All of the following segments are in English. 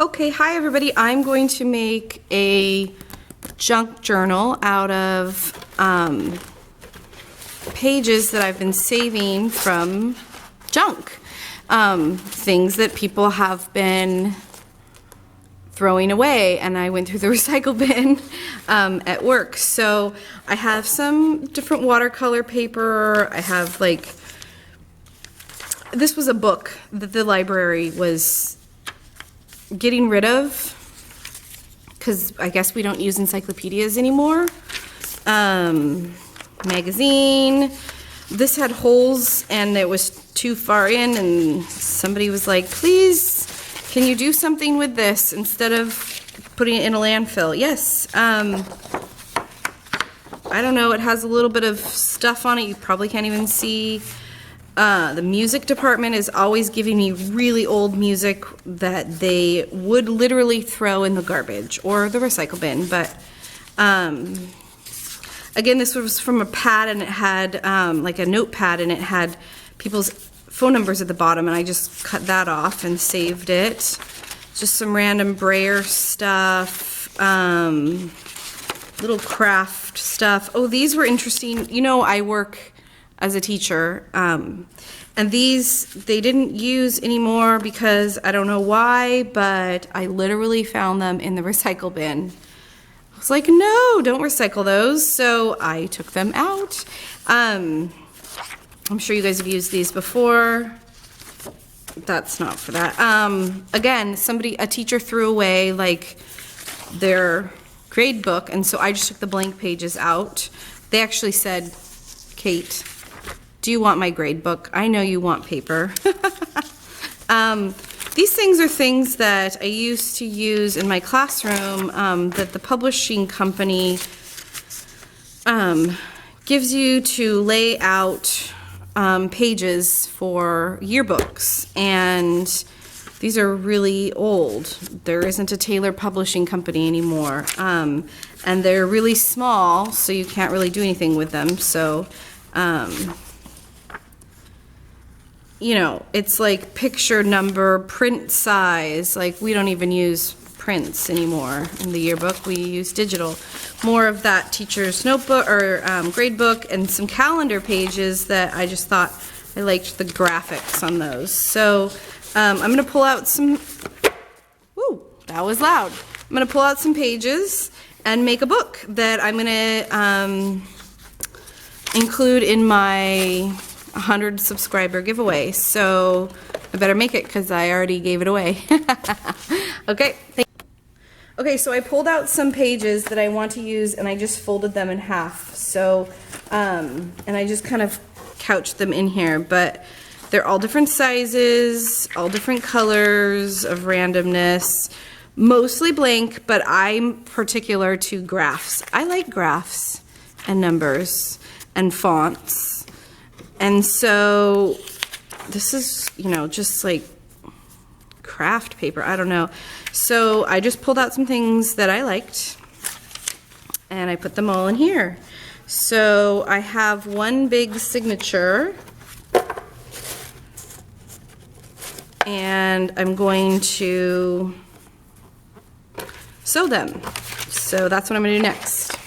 Okay, hi everybody. I'm going to make a junk journal out of pages that I've been saving from junk. Things that people have been throwing away, and I went through the recycle bin at work. So I have some different watercolor paper. I have this was a book that the library was getting rid of because I guess we don't use encyclopedias anymore. Magazine. This had holes and it was too far in, and somebody was like, please, can you do something with this instead of putting it in a landfill? Yes. I don't know, it has a little bit of stuff on it you probably can't even see. The music department is always giving me really old music that they would literally throw in the garbage or the recycle bin. But again, this was from a pad, and it had like a notepad, and it had people's phone numbers at the bottom, and I just cut that off and saved it. Just some random brayer stuff, little craft stuff. Oh, these were interesting. You know, I work as a teacher, and these they didn't use anymore because I don't know why, but I literally found them in the recycle bin. I was like, no, don't recycle those, so I took them out. I'm sure you guys have used these before. That's not for that. Again, a teacher threw away like their grade book, and so I just took the blank pages out. They actually said, Kate, do you want my grade book? I know you want paper. These things are things that I used to use in my classroom that the publishing company gives you to lay out pages for yearbooks. And these are really old. There isn't a Taylor Publishing Company anymore. And they're really small, so you can't really do anything with them. So you know, it's like picture number, print size. Like, we don't even use prints anymore in the yearbook. We use digital. More of that teacher's notebook or grade book, and some calendar pages that I just thought I liked the graphics on those. So I'm going to pull out some, woo, that was loud. I'm going to pull out some pages and make a book that I'm going to include in my 100 subscriber giveaway. So I better make it because I already gave it away. Okay. Okay, so I pulled out some pages that I want to use, and I just folded them in half. So, and I just kind of couched them in here, but they're all different sizes, all different colors of randomness, mostly blank, but I'm particular to graphs. I like graphs and numbers and fonts. And so this is, you know, just like craft paper. I don't know. So I just pulled out some things that I liked, and I put them all in here. So I have one big signature, and I'm going to sew them. So that's what I'm going to do next.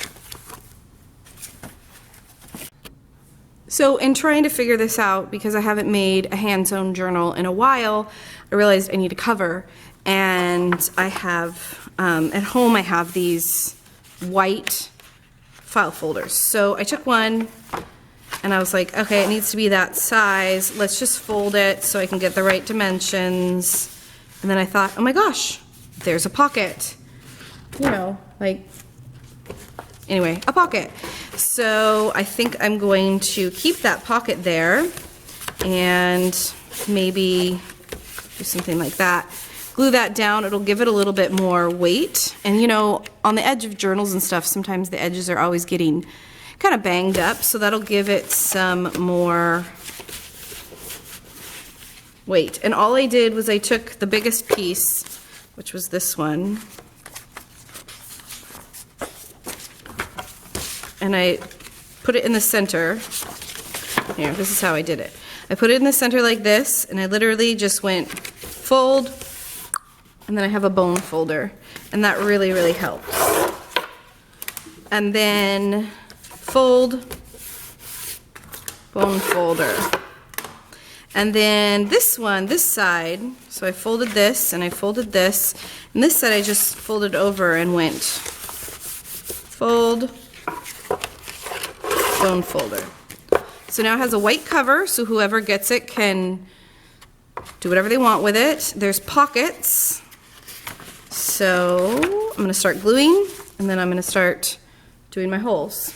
So in trying to figure this out, because I haven't made a hand-sewn journal in a while, I realized I need a cover. And I have, at home I have these white file folders. So I took one, and I was like, okay, it needs to be that size. Let's just fold it so I can get the right dimensions. And then I thought, oh my gosh, there's a pocket. You know, like, anyway, a pocket. So I think I'm going to keep that pocket there and maybe do something like that. Glue that down. It'll give it a little bit more weight. And you know, on the edge of journals and stuff, sometimes the edges are always getting kind of banged up, so that'll give it some more weight. And all I did was I took the biggest piece, which was this one, and I put it in the center. Here, this is how I did it. I put it in the center like this, and I literally just went fold, And then I have a bone folder, and that really, really helps. And then fold, bone folder. And then this one, this side, so I folded this and I folded this, and this side I just folded over and went fold, bone folder. So now it has a white cover, so whoever gets it can do whatever they want with it. There's pockets. So I'm going to start gluing, and then I'm going to start doing my holes.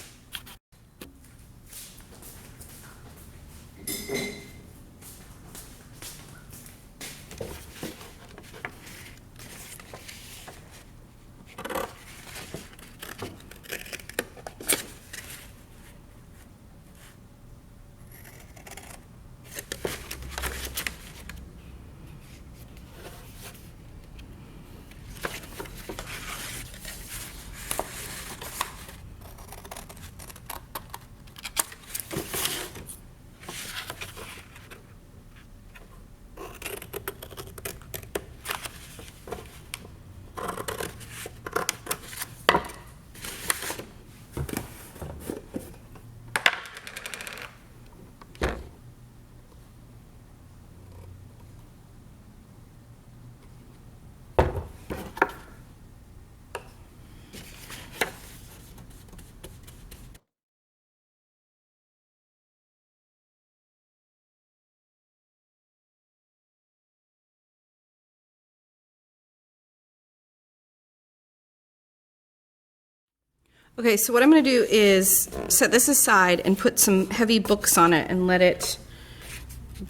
Okay, so what I'm going to do is set this aside and put some heavy books on it and let it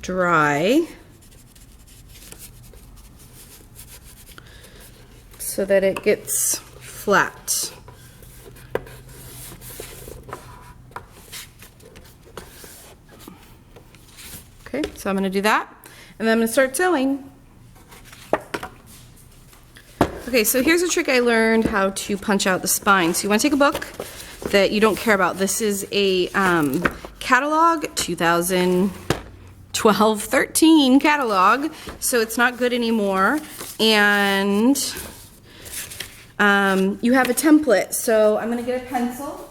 dry so that it gets flat. Okay, so I'm going to do that, and then I'm going to start sewing. Okay, so here's a trick I learned how to punch out the spine. So you want to take a book that you don't care about. This is a catalog, 2012-13 catalog, so it's not good anymore. And you have a template. So I'm going to get a pencil.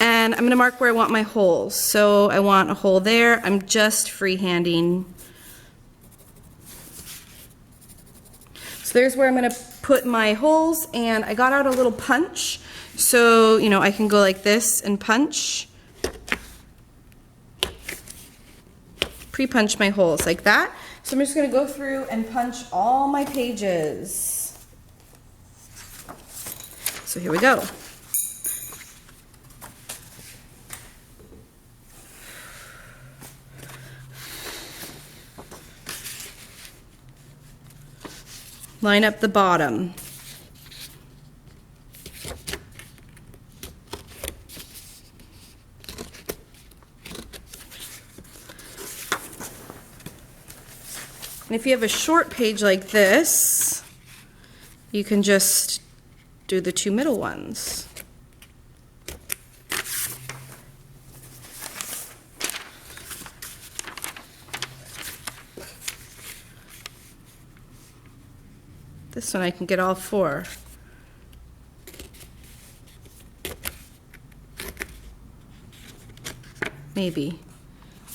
And I'm going to mark where I want my holes. So I want a hole there. I'm just freehanding. So there's where I'm going to put my holes, and I got out a little punch, so you know I can go like this and punch, pre-punch my holes like that. So I'm just going to go through and punch all my pages. So here we go. Line up the bottom. And if you have a short page like this, you can just do the two middle ones. This one I can get all four. Maybe.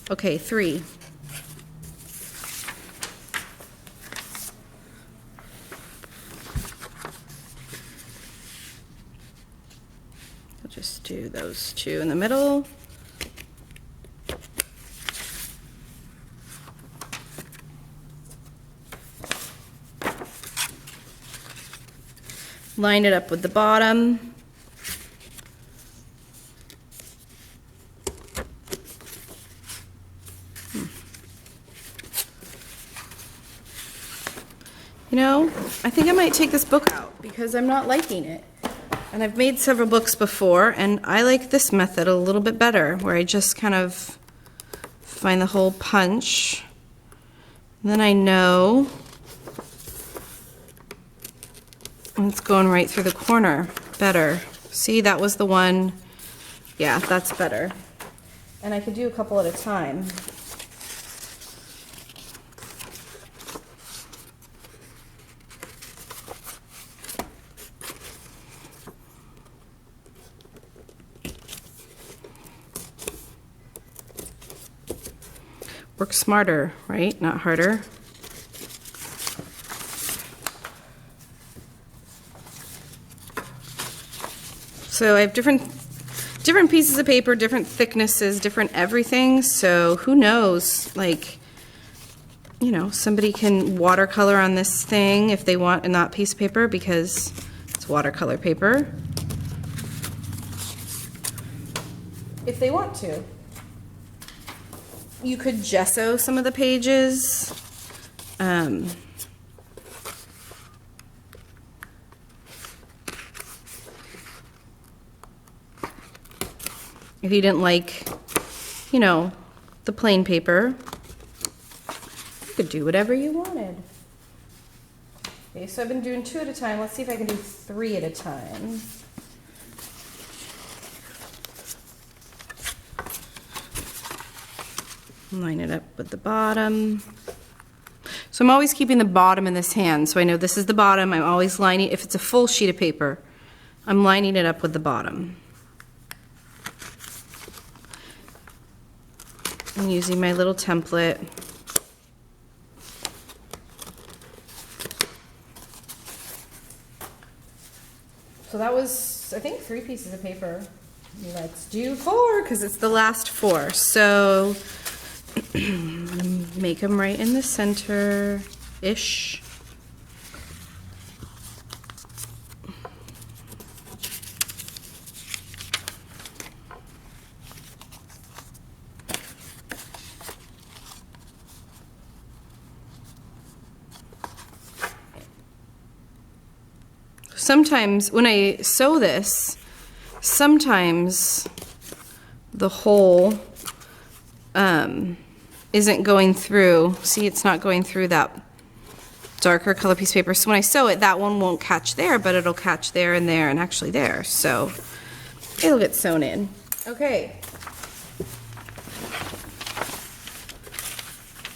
Okay, 3. I'll just do those 2 in the middle. Line it up with the bottom. You know, I think I might take this book out because I'm not liking it. And I've made several books before, and I like this method a little bit better, where I just kind of find the hole punch. And then I know it's going right through the corner better. See, that was the one. Yeah, that's better. And I could do a couple at a time. work smarter, right? Not harder. So I have different pieces of paper, different thicknesses, different everything. So who knows, like, you know, somebody can watercolor on this thing if they want, and not piece of paper, because it's watercolor paper. If they want to. You could gesso some of the pages. If you didn't like, you know, the plain paper, you could do whatever you wanted. Okay, so I've been doing 2 at a time. Let's see if I can do 3 at a time. Line it up with the bottom. So I'm always keeping the bottom in this hand. So I know this is the bottom. I'm always lining, if it's a full sheet of paper, I'm lining it up with the bottom. I'm using my little template. So that was, I think, 3 pieces of paper. Let's do 4 because it's the last 4. So I'm gonna make them right in the center-ish. Sometimes when I sew this, sometimes the hole isn't going through. See, it's not going through that darker color piece of paper. So when I sew it, that one won't catch there, but it'll catch there and there and actually there. So it'll get sewn in. Okay.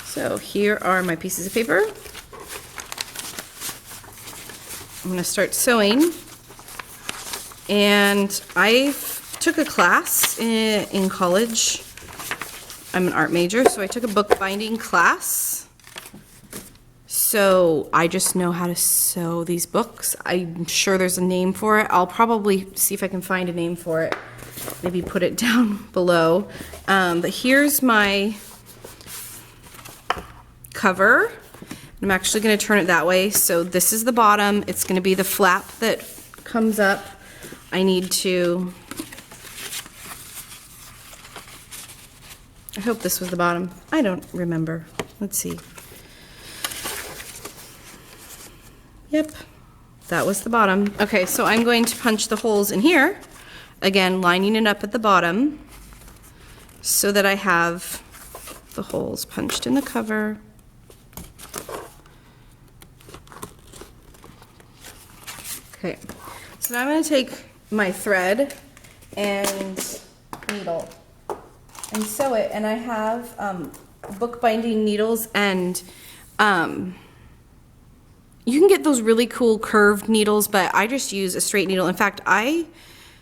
So here are my pieces of paper. I'm going to start sewing, and I took a class in college. I'm an art major, so I took a bookbinding class. So I just know how to sew these books. I'm sure there's a name for it. I'll probably see if I can find a name for it. Maybe put it down below. But here's my cover. I'm actually going to turn it that way. So this is the bottom. It's going to be the flap that comes up. I need to, I hope this was the bottom. I don't remember. Let's see. Yep, that was the bottom. Okay, so I'm going to punch the holes in here. Again, lining it up at the bottom so that I have the holes punched in the cover. Okay, so now I'm going to take my thread and needle and sew it, and I have bookbinding needles, and you can get those really cool curved needles, but I just use a straight needle. In fact, I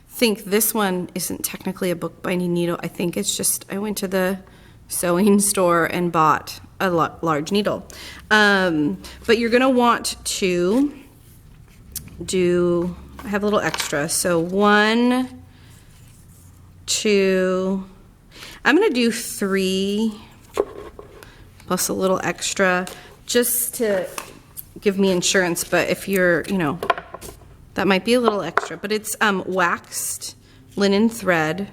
think this one isn't technically a bookbinding needle. I think it's just, I went to the sewing store and bought a large needle. But you're going to want to do, I have a little extra, so 1, 2, I'm going to do 3 plus a little extra just to give me insurance. But if you're, you know, that might be a little extra, but it's waxed linen thread.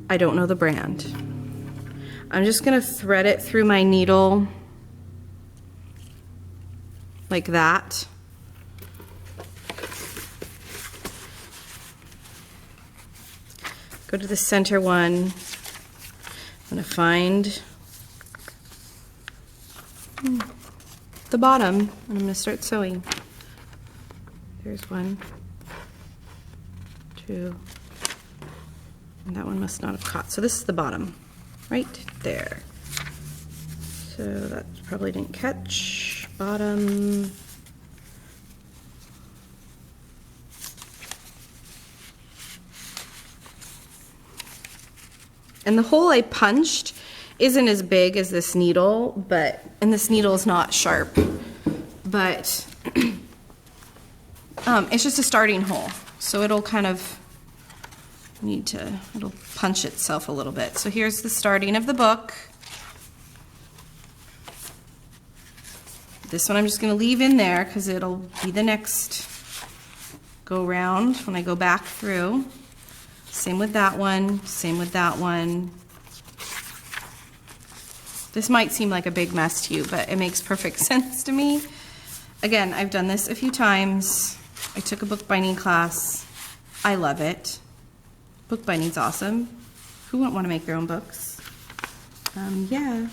I don't know the brand. I'm just going to thread it through my needle like that. Go to the center one. I'm going to find the bottom, and I'm going to start sewing. There's 1, 2, and that one must not have caught. So this is the bottom, right there. So that probably didn't catch. Bottom. And the hole I punched, isn't as big as this needle, and this needle is not sharp, but it's just a starting hole. So it'll kind of it'll punch itself a little bit. So here's the starting of the book. This one I'm just going to leave in there because it'll be the next go round when I go back through. Same with that one, same with that one. This might seem like a big mess to you, but it makes perfect sense to me. Again, I've done this a few times. I took a bookbinding class. I love it. Bookbinding's awesome. Who wouldn't want to make their own books? Yeah.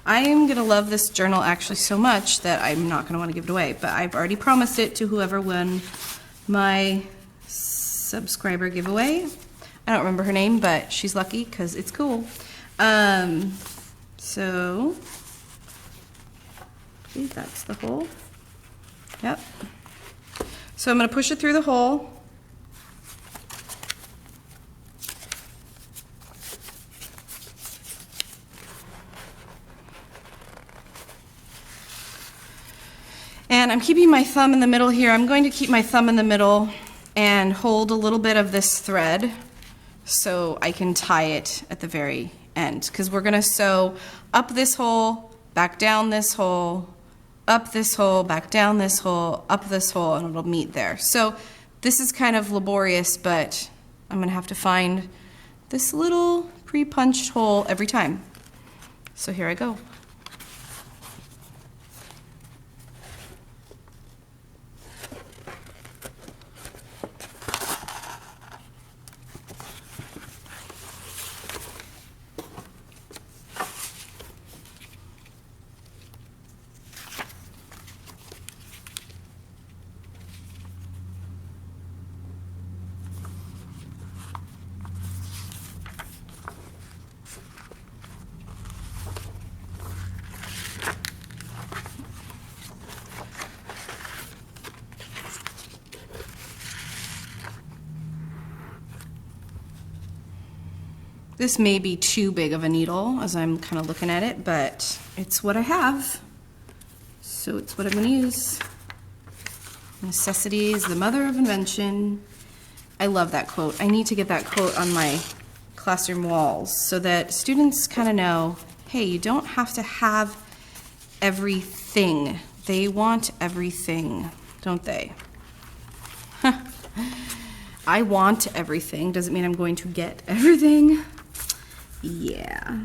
I am going to love this journal actually so much that I'm not going to want to give it away, but I've already promised it to whoever won my subscriber giveaway. I don't remember her name, but she's lucky because it's cool. So, okay, that's the hole. Yep. So I'm going to push it through the hole. And I'm keeping my thumb in the middle here. I'm going to keep my thumb in the middle and hold a little bit of this thread so I can tie it at the very end. Because we're going to sew up this hole, back down this hole, up this hole, back down this hole, up this hole, and it'll meet there. So this is kind of laborious, but I'm going to have to find this little pre-punched hole every time. So here I go. This may be too big of a needle as I'm kind of looking at it, but it's what I have. So it's what I'm going to use. Necessity is the mother of invention. I love that quote. I need to get that quote on my classroom walls so that students kind of know, hey, you don't have to have everything. They want everything, don't they? I want everything. Doesn't mean I'm going to get everything. Yeah.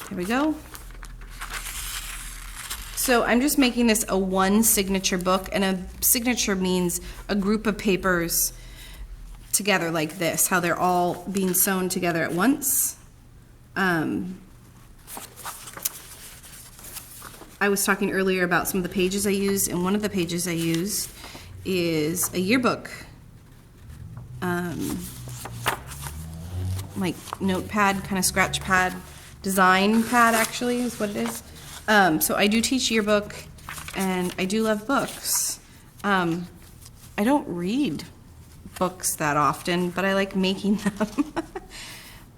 There we go. So I'm just making this a one signature book, and a signature means a group of papers together like this, how they're all being sewn together at once. I was talking earlier about some of the pages I used, and one of the pages I used is a yearbook. Like notepad, kind of scratch pad, design pad actually is what it is. So I do teach yearbook, and I do love books. I don't read books that often, but I like making them.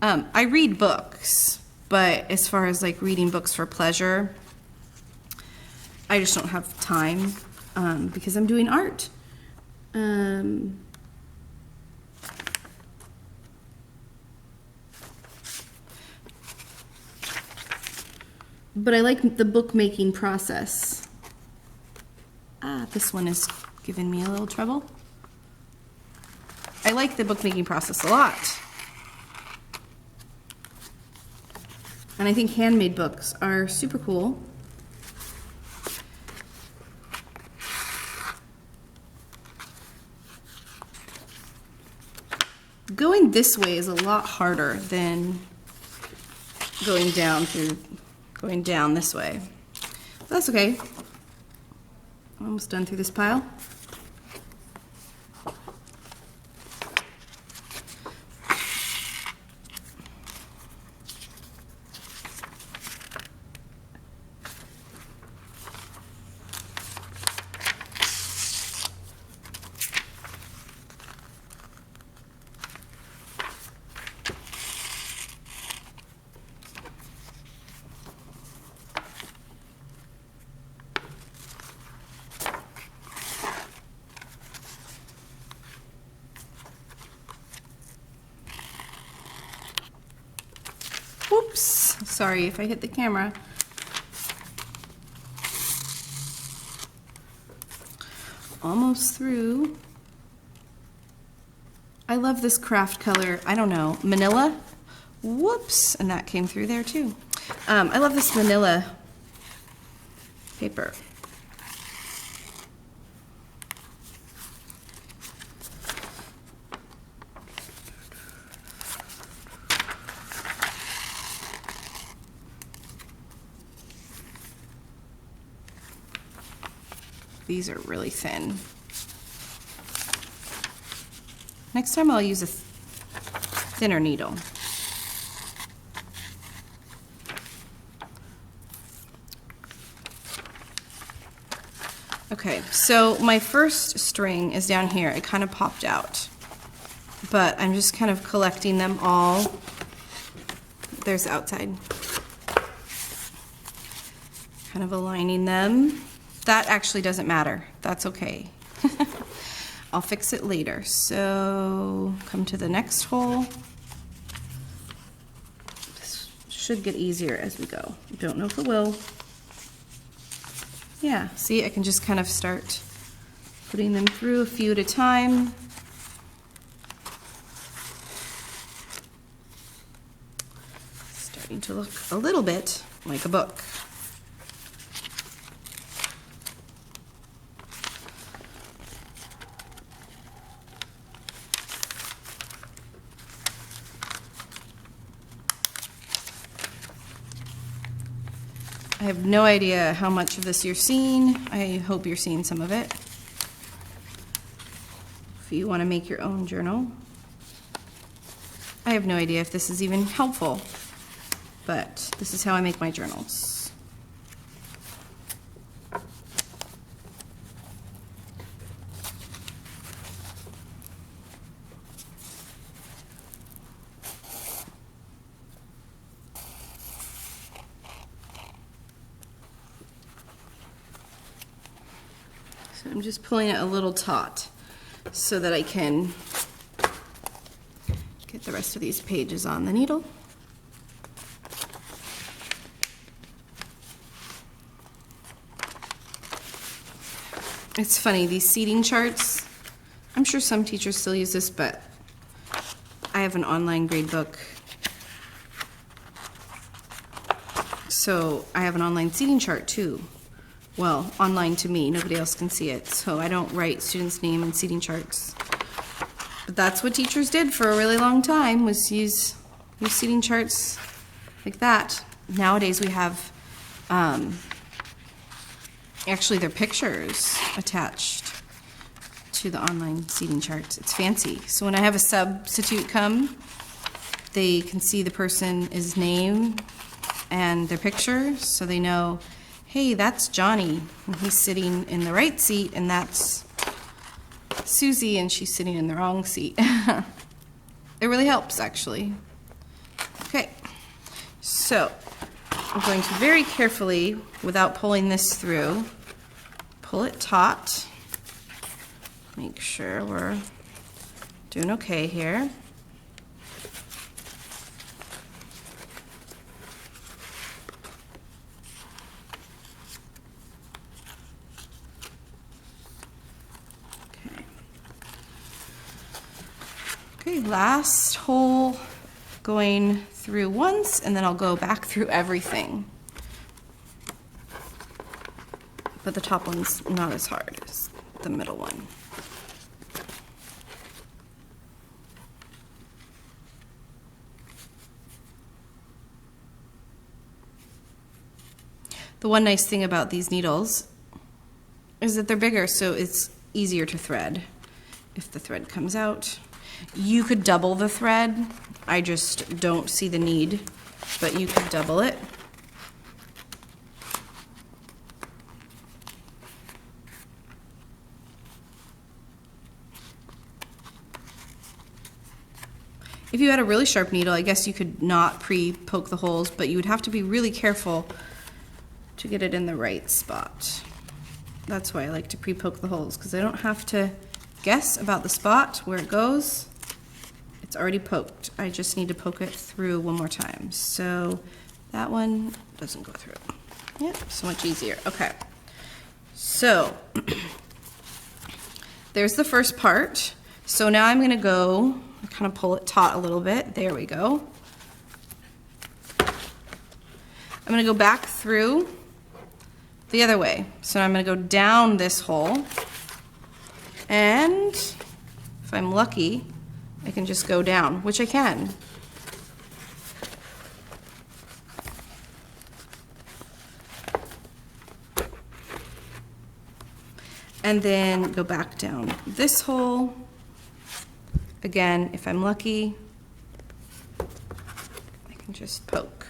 I read books, but as far as like reading books for pleasure, I just don't have time because I'm doing art. But I like the bookmaking process. This one is giving me a little trouble. I like the bookmaking process a lot. And I think handmade books are super cool. Going this way is a lot harder than going down this way. But that's okay. I'm almost done through this pile. Sorry if I hit the camera. Almost through. I love this craft color, I don't know, manila? Whoops, and that came through there too. I love this manila paper. These are really thin. Next time I'll use a thinner needle. Okay, so my first string is down here. It kind of popped out, but I'm just kind of collecting them all. There's the outside. Kind of aligning them. That actually doesn't matter. That's okay. I'll fix it later. So come to the next hole. This should get easier as we go. Don't know if it will. Yeah, see, I can just kind of start putting them through a few at a time. Starting to look a little bit like a book. I have no idea how much of this you're seeing. I hope you're seeing some of it. If you want to make your own journal. I have no idea if this is even helpful, but this is how I make my journals. So I'm just pulling it a little taut so that I can get the rest of these pages on the needle. It's funny, these seating charts, I'm sure some teachers still use this, but I have an online grade book. So I have an online seating chart too. Well, online to me, nobody else can see it, so I don't write students' name in seating charts. But that's what teachers did for a really long time, was use seating charts like that. Nowadays we have, actually they're pictures attached to the online seating charts. It's fancy. So when I have a substitute come, they can see the person's name and their picture, so they know, hey, that's Johnny, and he's sitting in the right seat, and that's Susie, and she's sitting in the wrong seat. It really helps, actually. Okay, so I'm going to very carefully, without pulling this through, pull it taut. Make sure we're doing okay here. Okay, last hole going through once, and then I'll go back through everything. But the top one's not as hard as the middle one. The one nice thing about these needles is that they're bigger, so it's easier to thread if the thread comes out. You could double the thread. I just don't see the need, but you could double it. If you had a really sharp needle, I guess you could not pre-poke the holes, but you would have to be really careful to get it in the right spot. That's why I like to pre-poke the holes, because I don't have to guess about the spot where it goes. It's already poked. I just need to poke it through one more time. So That one doesn't go through. Yep, so much easier. Okay, so there's the first part. So now I'm gonna go, kind of pull it taut a little bit. There we go. I'm gonna go back through the other way. So I'm gonna go down this hole, and if I'm lucky, I can just go down, which I can. And then go back down this hole. Again, if I'm lucky, I can just poke.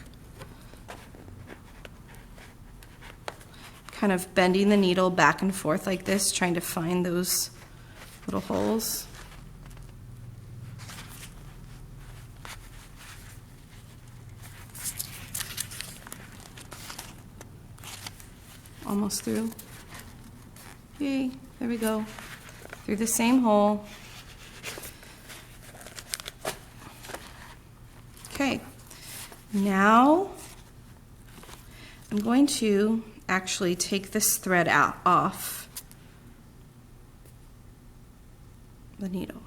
Kind of bending the needle back and forth like this, trying to find those little holes. Almost through. Yay, there we go. Through the same hole. Okay, now I'm going to actually take this thread off the needle.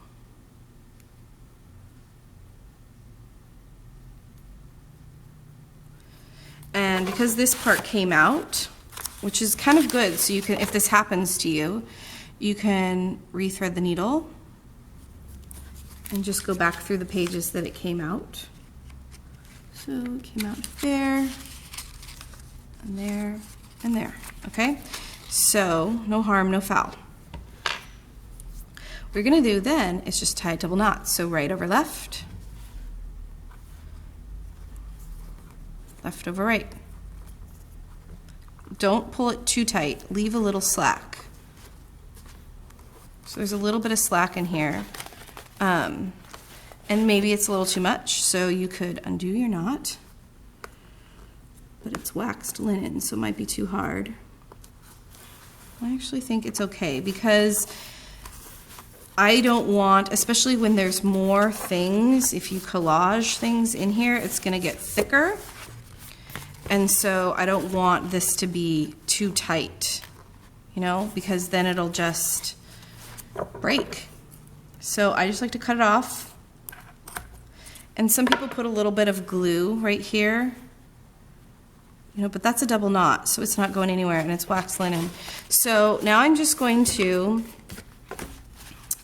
And because this part came out, which is kind of good, so you can, if this happens to you, you can rethread the needle and just go back through the pages that it came out. So it came out there, and there, and there, okay? So no harm, no foul. What we're gonna do then is just tie double knots. So right over left, left over right. Don't pull it too tight, leave a little slack. So there's a little bit of slack in here. And maybe it's a little too much, so you could undo your knot. But it's waxed linen, so it might be too hard. I actually think it's okay because I don't want, especially when there's more things, if you collage things in here, it's gonna get thicker. And so I don't want this to be too tight, you know, because then it'll just break. So I just like to cut it off. And some people put a little bit of glue right here, you know, but that's a double knot, so it's not going anywhere, and it's wax linen. So now I'm just going to,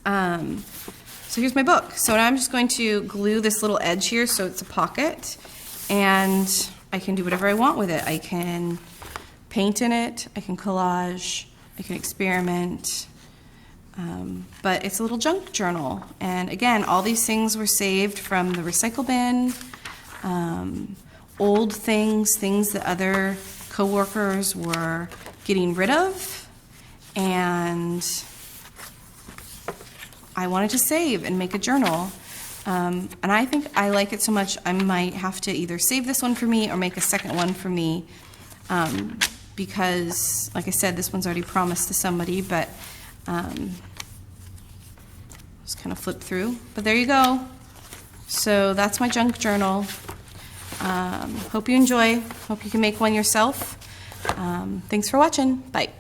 so here's my book. So now I'm just going to glue this little edge here so it's a pocket, and I can do whatever I want with it. I can paint in it, I can collage, I can experiment, but it's a little junk journal. And again, all these things were saved from the recycle bin, old things, things that other coworkers were getting rid of, and I wanted to save and make a journal. And I think I like it so much I might have to either save this one for me or make a second one for me, because like I said, this one's already promised to somebody, but just kind of flip through. But there you go. So that's my junk journal. Hope you enjoy. Hope you can make one yourself. Thanks for watching. Bye.